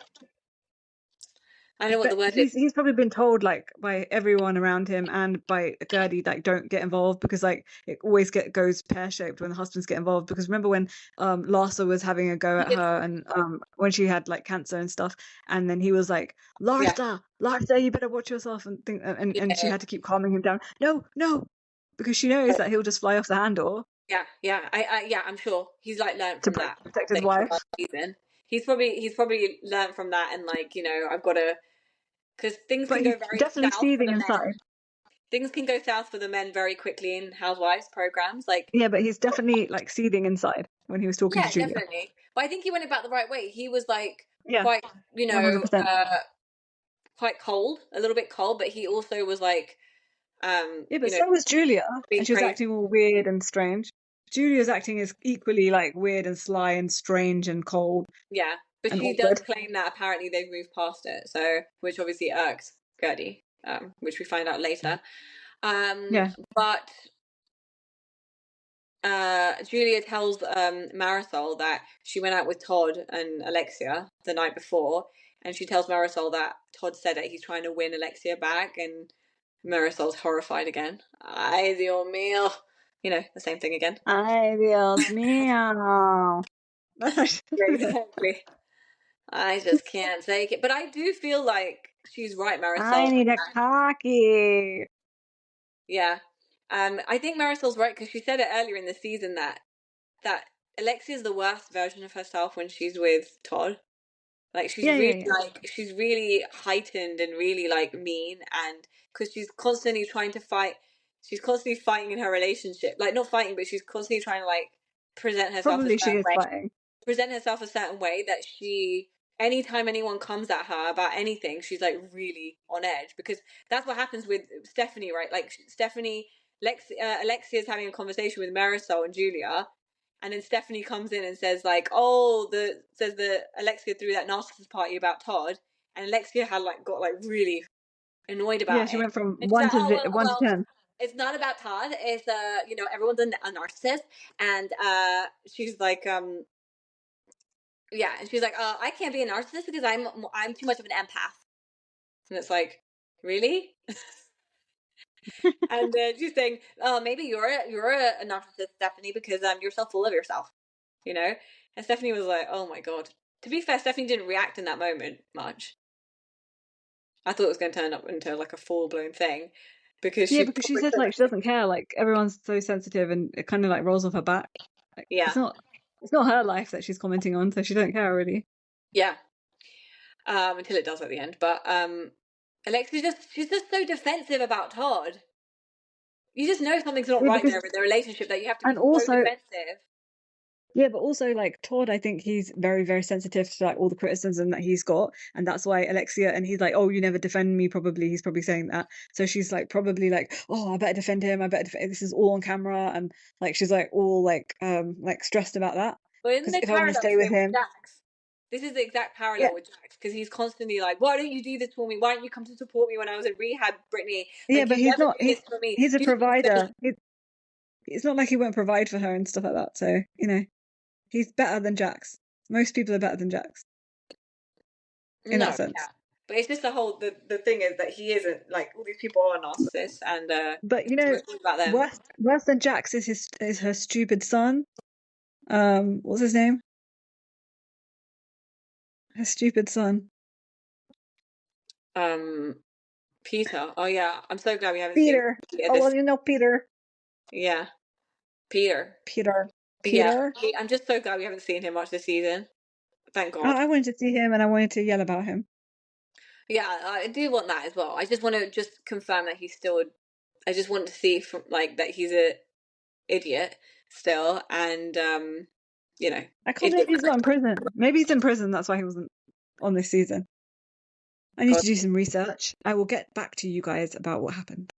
I don't know what the but word is. he's probably been told like by everyone around him and by Guerdy like don't get involved because like it always goes pear shaped when the husbands get involved because remember when Larsa was having a go at Yes. her and when she had like cancer and stuff and then he was like Yeah, Larsa you better watch yourself and she yeah, had to keep calming him down no because she knows that he'll just fly off the handle yeah. Yeah, I'm sure he's like learned to from that protect his thing from wife. last season. He's probably learned from that, and like, I've got to, because things But can go he's very definitely south for seething the men. inside. Things can go south for the men very quickly in housewives programs. Like, Yeah, but he's definitely like seething inside when he was talking to yeah, Julia. definitely. But I think he went about the right way. He was like Yeah, quite, 100%. quite cold, a little bit cold, but he also was like, Yeah, but so was Julia, being and she was crazy. acting all weird and strange. Julia's acting is equally like weird and sly and strange and cold Yeah, but and she does awkward. claim that apparently they've moved past it. So, which obviously irks Gertie, which we find out later. Yeah, But Julia tells Marisol that she went out with Todd and Alexia the night before, and she tells Marisol that Todd said that he's trying to win Alexia back, and Marisol's horrified again. Ay, Dios mío. The same thing again. ay Dios mío. That's how she Yeah, says it. exactly. I just can't take it. But I do feel like she's right, I Marisol. need a cocky. Yeah. I think Marisol's right because she said it earlier in the season that Alexia's the worst version of herself when she's with Todd. Like, Yeah, yeah, yeah. she's really heightened and really like mean, and because she's constantly trying to fight, she's constantly fighting in her relationship. Like, not fighting, but she's constantly trying to like present herself a Probably she certain is way. fighting. Present herself a certain way that anytime anyone comes at her about anything, she's like really on edge, because that's what happens with Stephanie, right? Like, Alexia's having a conversation with Marisol and Julia, and then Stephanie comes in and says like, oh, says the Alexia threw that narcissist party about Todd, and Alexia had like got like really annoyed Yeah, about she it, went from and she's like, oh, well, one to 10. it's not about Todd. It's everyone's a narcissist, and she's like, yeah, and she's like, I can't be a narcissist because I'm too much of an empath, and it's like, really? And then she's saying, oh, maybe you're a narcissist, Stephanie, because you're so full of yourself, you know. And Stephanie was like, oh my god. To be fair, Stephanie didn't react in that moment much. I thought it was going to turn up into like a full blown thing, because Yeah, she because she probably says said, like she doesn't care. Like everyone's so sensitive, and it kind of like rolls off her back. Like yeah, it's not her life that she's commenting on, so she don't care really. yeah, until it does at the end. But she's just so defensive about Todd. You just know something's not Yeah, right because there in the relationship that you have to be and so also defensive. yeah, but also like Todd, I think he's very, very sensitive to like all the criticism that he's got, and that's why Alexia and he's like, oh, you never defend me. Probably he's probably saying that, so she's like probably like, oh, I better defend him. I better this is all on camera, and like she's like stressed about that But isn't because there if I want to parallel stay to with it with him, Jax? This is the exact yeah, parallel with Jax, because he's constantly like, "Why don't you do this for me? Why don't you come to support me when I was in rehab, Brittany? yeah, Like, but you he's never not. do this for me. He's a Do you know what I provider. It's not like he won't provide for her and stuff like that. So he's better than Jax. Most people are better than Jax mean? in that No, sense. yeah, but it's just the thing is that he isn't, like, all these people are narcissists, and But it's all about them. worse than Jax is her stupid son. What's his name? Her stupid son. Peter. Oh yeah, I'm so glad we haven't seen Peter. Peter Oh this. well, Peter. Yeah, Peter. Peter. Yeah, Peter. I'm just so glad we haven't seen him much this season. Thank Oh, God. I wanted to see him and I wanted to yell about him. Yeah, I do want that as well. I just want to just confirm that he's still. I just want to see from like that he's a idiot still, and I can't if believe it. he's not in prison. Maybe he's in prison, that's why he wasn't on this season. I need God. to do some research. I will get back to you guys about what happened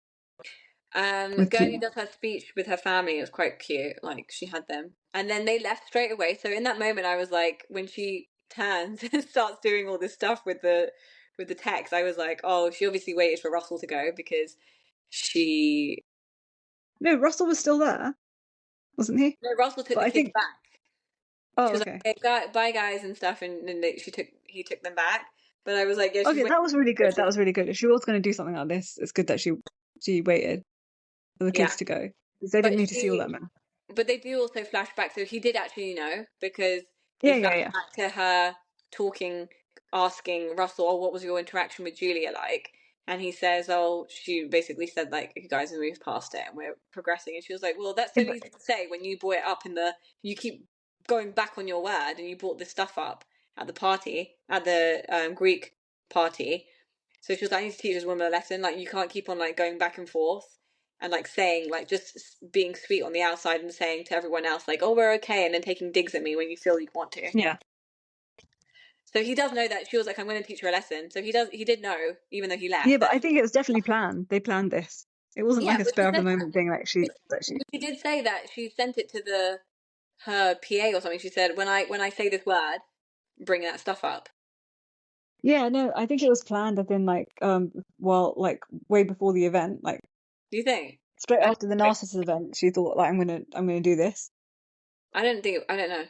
with Gertie Peter. does her speech with her family. It was quite cute. Like, she had them, and then they left straight away. So in that moment, I was like, when she turns and starts doing all this stuff with the text, I was like, oh, she obviously waited for Russell to go because No, Russell was still there, wasn't he? no, Russell took But the I kids think. back. She Oh, was okay. like, hey, bye guys and stuff, and then he took them back. But I was like, yeah, she's Okay, waiting. that was really good. That was really good. If she was going to do something like this, it's good that she waited for the Yeah, kids to go because they but didn't need to see all that, man. but they do also flash back, so he did actually know because Yeah, it yeah, flashed yeah. back to her talking, asking Russell, oh, what was your interaction with Julia like? And he says, oh, she basically said, like, you guys have moved past it and we're progressing. And she was like, well, that's so Yeah, easy to say when you brought it up you keep going back on your word and you brought this stuff up at the party, at the Greek party. So she was like, I need to teach this woman a lesson. Like, you can't keep on, like, going back and forth and, like, saying, like, just being sweet on the outside and saying to everyone else, like, oh, we're okay, and then taking digs at me when you feel you want to. yeah. So he does know that she was like, I'm going to teach her a lesson. So he did know, even though he Yeah, left, but that I think it was definitely planned. They planned this. It wasn't yeah, like a but she spur of the said moment thing. Like she. but she did say that she sent it to her PA or something. She said, when I say this word, bring that stuff up. Yeah, no, I think it was planned. As in, like, well, like way before the event, like Do you think? straight I after the narcissist event, she thought, like, I'm gonna do this. don't think I don't know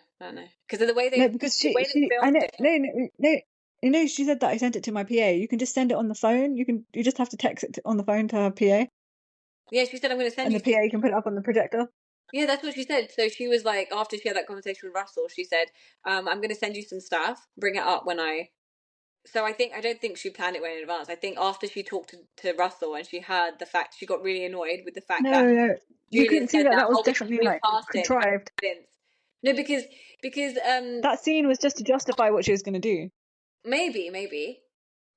because of the way No, they because the way they I filmed know, it. no, you know, she said that I sent it to my PA. You can just send it on the phone. You just have to text it on the phone to her PA, Yeah, she said, I'm going to send and you the stuff. PA can put it up on the projector. Yeah, that's what she said. So she was like, after she had that conversation with Russell, she said, I'm going to send you some stuff. Bring it up when I. So I don't think she planned it way in advance. I think after she talked to Russell and she heard the fact, she got really annoyed with the fact that No, you Julia couldn't see said that. that, That was oh, we definitely moved like past it and had contrived. evidence. No, because That scene was just to justify what she was going to do. maybe.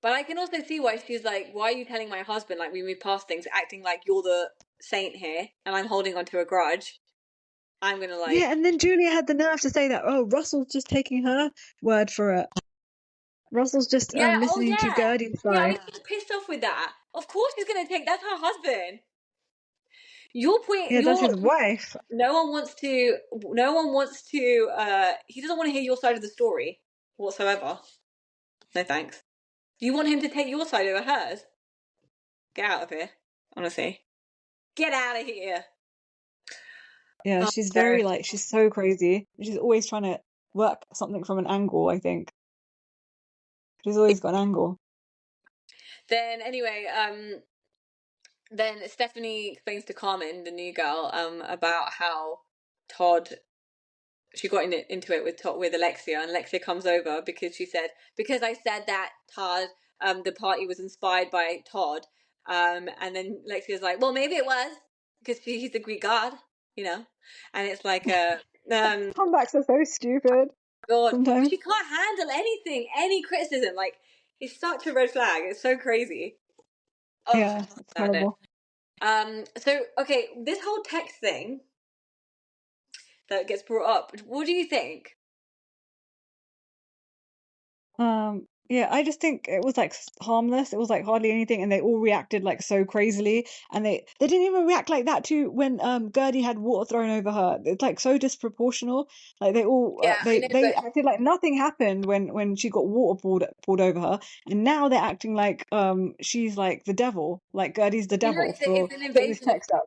But I can also see why she's like, why are you telling my husband, like, we moved past things, acting like you're the saint here and I'm holding onto a grudge. I'm going to, Yeah, like, and then Julia had the nerve to say that, oh, Russell's just taking her word for it. Russell's just yeah, oh, listening to yeah. Guerdy's Yeah, I side. was just pissed off with that. Of course he's going to take, that's her husband. Your point, Yeah, that's his wife. no one wants to, he doesn't want to hear your side of the story whatsoever. No thanks. You want him to take your side over hers? Get out of here, honestly. Get out of here. Yeah, Oh, she's no. very like she's so crazy. She's always trying to work something from an angle, I think. She's always got an angle. Then anyway, then Stephanie explains to Carmen, the new girl, about how Todd she got into it with with Alexia, and Alexia comes over because she said, because I said that Todd, the party was inspired by Todd, and then Alexia's like, well, maybe it was because he's the Greek god, you know, and it's like Comebacks are so stupid God, sometimes. she can't handle anything, any criticism. Like, it's such a red flag. It's so crazy. Oh, Yeah, it's about it. horrible. So okay, this whole text thing that gets brought up. What do you think? Yeah, I just think it was like harmless. It was like hardly anything, and they all reacted like so crazily. And they didn't even react like that to when Guerdy had water thrown over her. It's like so disproportional. Like they all Yeah, I know, they but acted like nothing happened when she got water poured over her, and now they're acting like she's like the devil, like Guerdy's the you know, devil for it's an putting this invasion of. text up.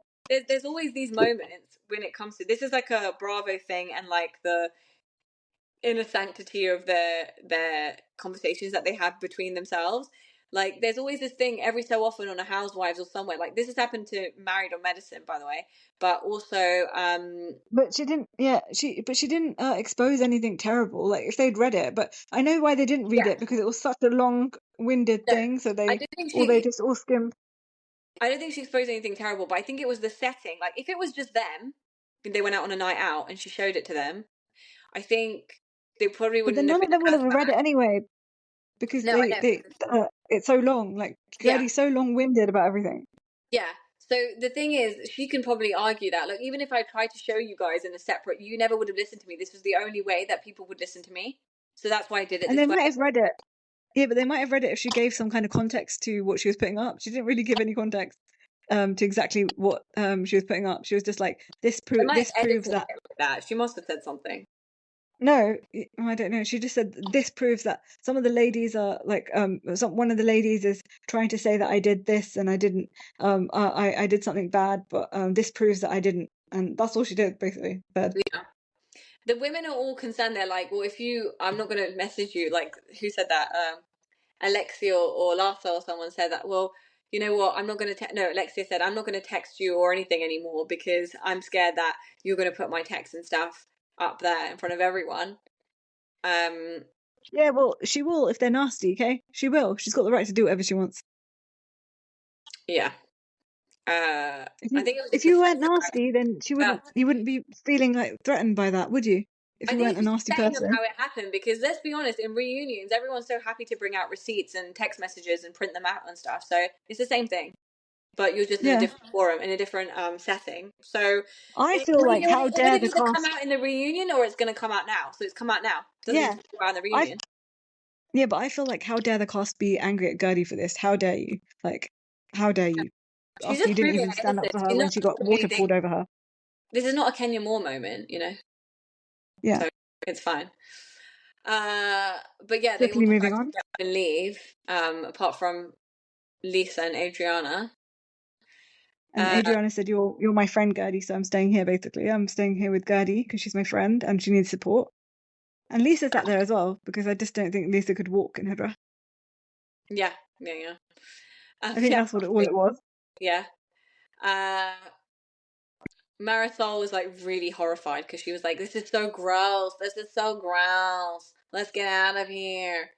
There's always these moments when it comes to this is like a Bravo thing, and like the inner sanctity of their conversations that they have between themselves. Like there's always this thing every so often on a Housewives or somewhere. Like this has happened to Married on Medicine, by the way, but also But she didn't. Yeah, she didn't expose anything terrible. Like if they'd read it, but I know why they didn't read yeah. it because it was such a long-winded No, thing. So I they don't think or they she just all skimmed. I don't think she exposed anything terrible, but I think it was the setting. Like if it was just them, and they went out on a night out and she showed it to them, I think they probably But then wouldn't have none of been them would as have read bad. it anyway because No, I know. they it's so long. Like Yeah, Gertie's so long-winded about everything. yeah. So the thing is, she can probably argue that. Like, even if I tried to show you guys in a separate, you never would have listened to me. This was the only way that people would listen to me. So that's why I did it And they this way. might have read it. Yeah, but they might have read it if she gave some kind of context to what she was putting up. She didn't really give any context to exactly what she was putting up. She was just like I might this have proves edited that. it like that. She must have said something. No, I don't know. She just said this proves that some of the ladies are like one of the ladies is trying to say that I did this and I didn't I did something bad, but this proves that I didn't, and that's all she did basically. Said. Yeah. The women are all concerned. They're like, well, if you, I'm not going to message you. Like, who said that? Alexia or Larsa or someone said that. Well, you know what? I'm not going to. No, Alexia said I'm not going to text you or anything anymore because I'm scared that you're going to put my texts and stuff up there in front of everyone. Yeah, well, she will if they're nasty. Okay, she will. She's got the right to do whatever she wants. Yeah. I think it was If just a you weren't friend. nasty, then you wouldn't be feeling like threatened by that, would you? If I you think weren't a it's just nasty a saying of person. how it happened because let's be honest, in reunions, everyone's so happy to bring out receipts and text messages and print them out and stuff. So it's the same thing, but you're just in a Yeah. different forum, in a different setting. So I it feel would like how dare have the either come cast. out in the reunion or it's going to come out now. So it's come out now. It doesn't need Yeah, to come out in the I reunion. yeah, but I feel like how dare the cast be angry at Guerdy for this? How dare you? Like, how dare you? She's After you just didn't proving even her stand up innocence. for her She's when not she got doing water anything. poured over her. This is not a Kenya Moore moment, you know. Yeah. So it's fine. But yeah, they all Quickly decide moving to on. get up and leave. Apart from Lisa and Adriana. And Adriana said, "You're my friend, Guerdy, so I'm staying here. Basically, I'm staying here with Guerdy because she's my friend and she needs support." And Lisa sat there as well because I just don't think Lisa could walk in her dress. Yeah. I think Yeah, that's what all it was. yeah. Marisol was like really horrified because she was like, "This is so gross. This is so gross. Let's get out of here."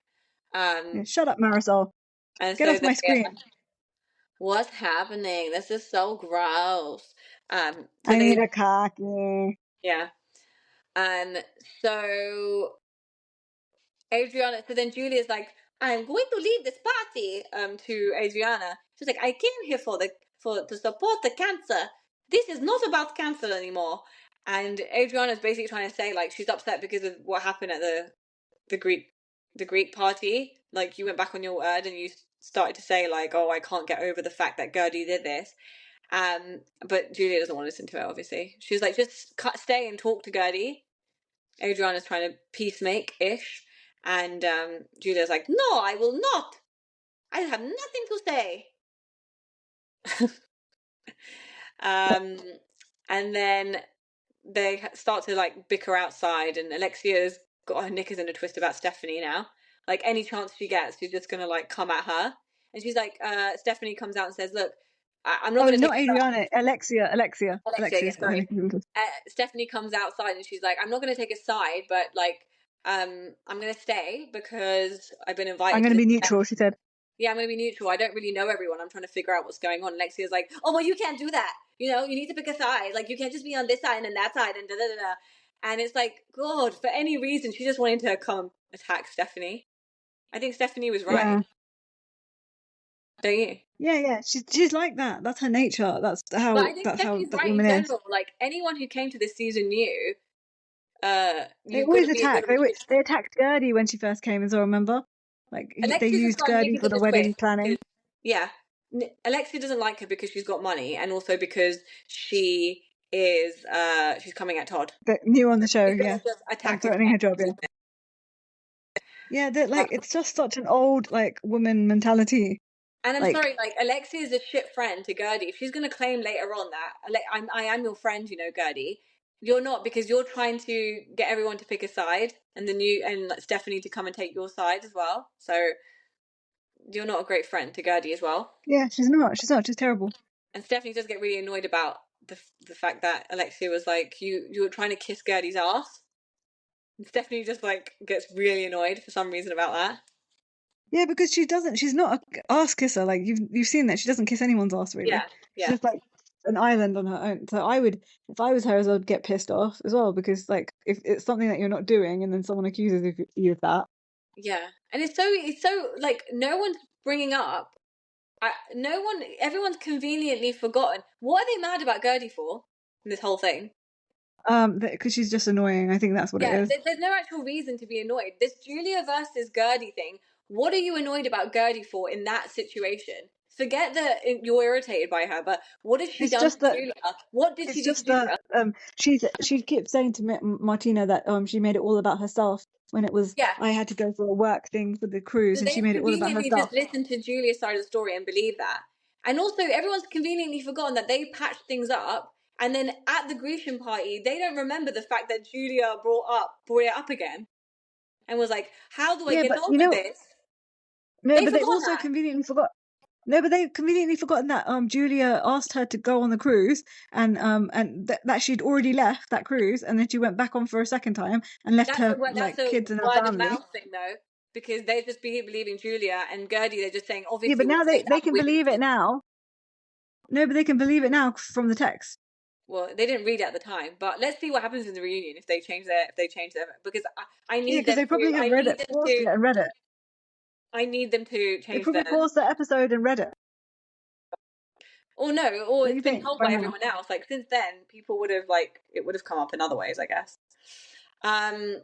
Yeah, shut up, Marisol. And Get so off they, my screen. what's happening? This is so gross. So I need they, a cocky. yeah. And so Adriana, so then Julia's like, I'm going to leave this party, to Adriana. She's like, I came here to support the cancer. This is not about cancer anymore. And Adriana's basically trying to say, like, she's upset because of what happened at the Greek party. Like, you went back on your word and you started to say, like, oh, I can't get over the fact that Guerdy did this. But Julia doesn't want to listen to it, obviously. She's like, just stay and talk to Guerdy. Adriana's trying to peacemake-ish. And Julia's like, no, I will not. I have nothing to say. And then they start to like bicker outside, and Alexia's got her knickers in a twist about Stephanie now. Like any chance she gets, she's just gonna like come at her. And she's like, Stephanie comes out and says, "Look, I'm not Oh, gonna take not a side." Adriana. Alexia. Alexia, Alexia's yes, got her sorry. nickels. Stephanie comes outside and she's like, "I'm not gonna take a side, but like, I'm gonna stay because I've been I'm invited going to to this be event." neutral, she said. Yeah, I'm going to be neutral. I don't really know everyone. I'm trying to figure out what's going on. Lexia's like, oh, well, you can't do that. You know, you need to pick a side. Like, you can't just be on this side and that side and da-da-da-da. And it's like, God, for any reason, she just wanted to come attack Stephanie. I think Stephanie was right. Yeah. Don't you? Yeah. She's like that. That's her nature. That's But how I think that's how Stephanie's that right in woman is. general. Like, anyone who came to this season knew, They you've got always to be a good attack. witness. They attacked Guerdy when she first came as well, remember? Like they Alexia just used got Guerdy niggas for in the the wedding twist planning. because, yeah, Alexia doesn't like her because she's got money, and also because she is she's coming at Todd. But new on the show, She's gonna yeah. just And attack him. threatening her job, yeah. Yeah, that like it's just such an old like woman mentality. And I'm Like sorry, like Alexia is a shit friend to Guerdy. If she's gonna claim later on that I am your friend, you know, Guerdy, you're not because you're trying to get everyone to pick a side, and like, Stephanie to come and take your side as well. So you're not a great friend to Guerdy as well. yeah, she's not. She's terrible. And Stephanie does get really annoyed about the fact that Alexia was like, you were trying to kiss Guerdy's ass. And Stephanie just like gets really annoyed for some reason about that. Yeah, because she's not a ass kisser. Like you've seen that. She doesn't kiss anyone's ass really. She's Yeah. just like an island on her own. So if I was her, I would get pissed off as well because like if it's something that you're not doing and then someone accuses you of that. Yeah, and it's so like no one's bringing up. Everyone's conveniently forgotten. What are they mad about Guerdy for in this whole thing? Because she's just annoying. I think that's what it Yeah, is. there's no actual reason to be annoyed. This Julia versus Guerdy thing. What are you annoyed about Guerdy for in that situation? forget that you're irritated by her, but what has she It's done just to that Julia? What did it's she do to just that Julia? she keeps saying to Martina that she made it all about herself when it was Yeah. I had to go for a work thing for the cruise, So and she they've made it all about conveniently herself. just listened to Julia's side of the story and believe that. And also, everyone's conveniently forgotten that they patched things up. And then at the Grecian party, they don't remember the fact that Julia brought it up again and was like, "How do I Yeah, get but over this?" no, They've but they've forgotten also that. conveniently forgot. No, but they've conveniently forgotten that Julia asked her to go on the cruise, and that she'd already left that cruise, and then she went back on for a second time and left That's a her that's like a kids and her word of family. mouth thing though, because they just be believing Julia and Guerdy. They're just saying, Yeah, obviously, but we'll now take they that can with believe it you. now. No, but they can believe it now from the text. Well, they didn't read it at the time, but let's see what happens in the reunion if they change their because I Yeah, need because them they to probably have read it, paused it, and read it. They change probably their. paused the episode and read it. Or no, or Don't it's you been think? told By by now, everyone else. Like since then, people would have like it would have come up in other ways, I guess. Um,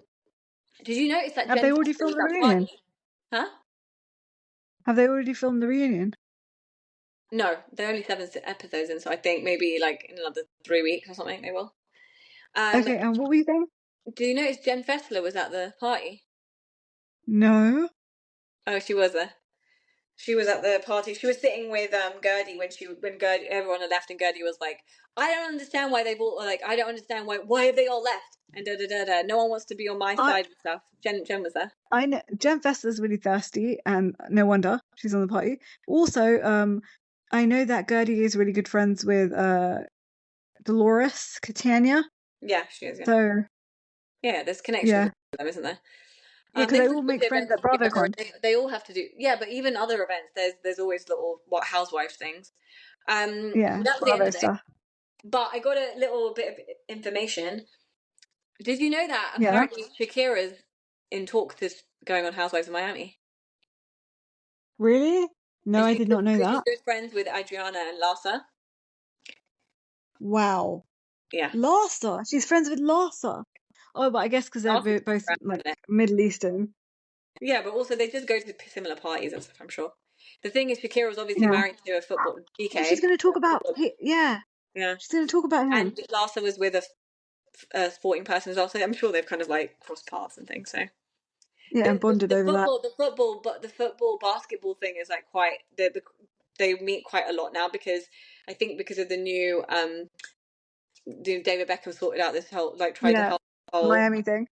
did you notice that have they Jen already Foster was filmed the at the party? reunion? Huh? Have they already filmed the reunion? No, they're only 7 episodes in, so I think maybe like in another 3 weeks or something they will. Um, Okay, and what were you saying? do you notice Jen Fessler was at the party? No. Oh, she was there. She was at the party. She was sitting with Guerdy when Guerdy everyone had left and Guerdy was like, I don't understand why they've all like I don't understand why have they all left and da da da da. No one wants to be on my I side and stuff. Jen was there. I know Jen Fester's really thirsty, and no wonder she's on the party. Also, I know that Gertie is really good friends with Dolores Catania. Yeah, she is. Yeah, So yeah. There's connections yeah, with them, isn't there? yeah, because They they just all go make to friends events at together. BravoCon. They all have to do. Yeah, but even other events, there's always little what housewife things. Yeah, That was the end Bravo of it. stuff. But I got a little bit of information. Did you know that Yeah, apparently Shakira's in talks to going on Housewives of Miami? really? No, And I did not know because she's that. good friends with Adriana and Larsa. Wow, Yeah, Larsa. She's friends with Larsa. Oh, but I guess because they're Larsa's both friends, like isn't it? Middle Eastern. Yeah, but also they just go to similar parties and stuff. I'm sure. The thing is, Shakira was obviously Yeah. married to a football Oh, she's PK. going to talk about. Yeah, Yeah, she's going to talk about him. and Larsa was with a sporting person as well. So I'm sure they've kind of like crossed paths and things. So Yeah, and bonded over that. the football basketball thing is like quite they meet quite a lot now because I think because of the new David Beckham sorted out this whole like tried to Yeah, help whole Miami thing.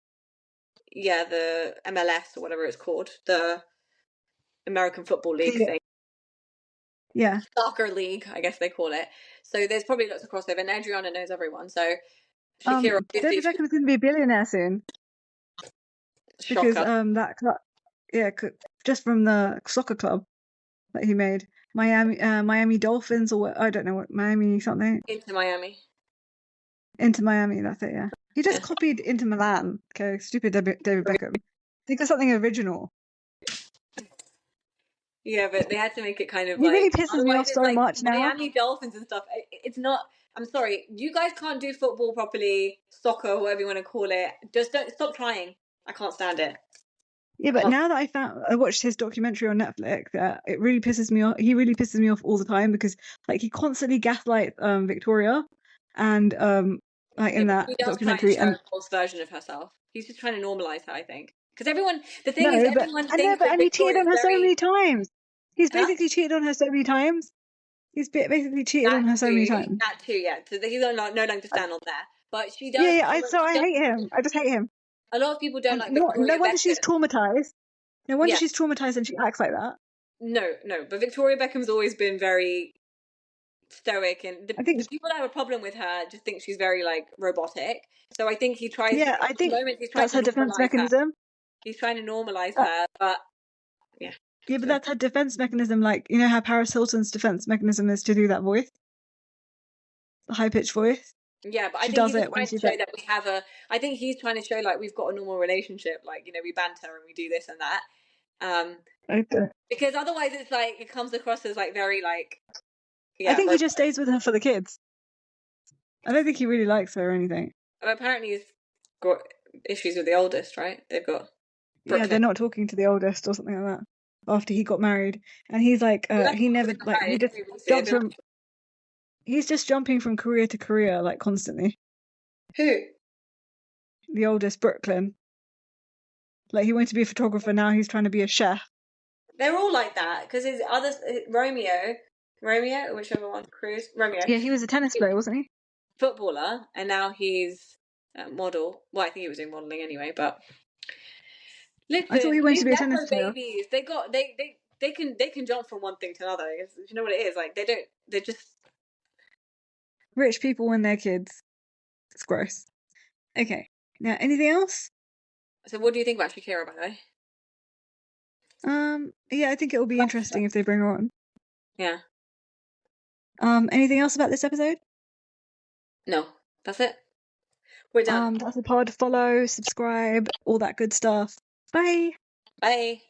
yeah the MLS or whatever it's called, the American Football League Yeah. thing, Yeah. soccer league I guess they call it. So there's probably lots of crossover and Adriana knows everyone, so Shakira obviously David Beckham's going to be a billionaire soon because shocker yeah, just from the soccer club that he made, Miami Dolphins, or I don't know what, Miami something, into Miami. into Miami. That's it. Yeah, he just Yeah. copied into Milan. Okay, stupid David Beckham. Think of something original. Yeah, but they had to make it kind of He really like pisses me otherwise off it's so like much now. Miami Dolphins and stuff. It's not. I'm sorry, you guys can't do football properly, soccer, whatever you want to call it. Just don't stop trying. I can't stand it. Yeah, but now that I watched his documentary on Netflix, it really pisses me off. He really pisses me off all the time because like he constantly gaslights Victoria, and like Yeah, in but that he does try and documentary. show And a false version of herself. He's just trying to normalize her, I think. Because everyone, the thing is, no, but everyone I know, thinks but that and he cheated Victoria's on her so very. many times. He's Huh? basically cheated on her so many times. He's basically cheated on That her so many too, times. that too, yeah. So he's no longer to stand on there. But she Yeah, does. yeah. So I She does. hate him. I just hate him. A lot of people don't And like no Victoria wonder she's Beckham. traumatized. No wonder Yeah, she's traumatized and she acts like that. no. But Victoria Beckham's always been very stoic, and I the think, people that have a problem with her just think she's very like robotic. So I think he tries. yeah, I At the think moment, he's trying that's to her defense normalize her. mechanism. He's trying to normalize Uh, her, but yeah. yeah, but So that's her defense mechanism. Like, you know how Paris Hilton's defense mechanism is to do that voice, the high pitched voice. yeah, but I She think does he's just it when trying to she's show like, that we have a. I think he's trying to show like we've got a normal relationship, like we banter and we do this and that. Um, okay. because otherwise it's like it comes across as like very like I yeah. think he just stays with her for the kids. I don't think he really likes her or anything. Apparently he's got issues with the oldest, right? They've got Yeah, Brooklyn. they're not talking to the oldest or something like that. after he got married, and he's like, he never like he just jumps from. He's just jumping from career to career like constantly. Who? The oldest, Brooklyn. Like he wanted to be a photographer, now he's trying to be a chef. They're all like that because his other Romeo, whichever one, Romeo. Yeah, he was a tennis player, wasn't he? Footballer, and now he's a model. Well, I think he was doing modeling anyway, but listen, I thought he wanted to be a these tennis Nepo player. babies, they can jump from one thing to another. You know what it is? Like they're just Rich people and their kids. It's gross. Okay. Now, anything else? So what do you think about Shakira, by the way? Yeah, I think it will be interesting if they bring her on. Yeah. Anything else about this episode? No, that's it. We're done. That's the pod. Follow, subscribe, all that good stuff. Bye. Bye.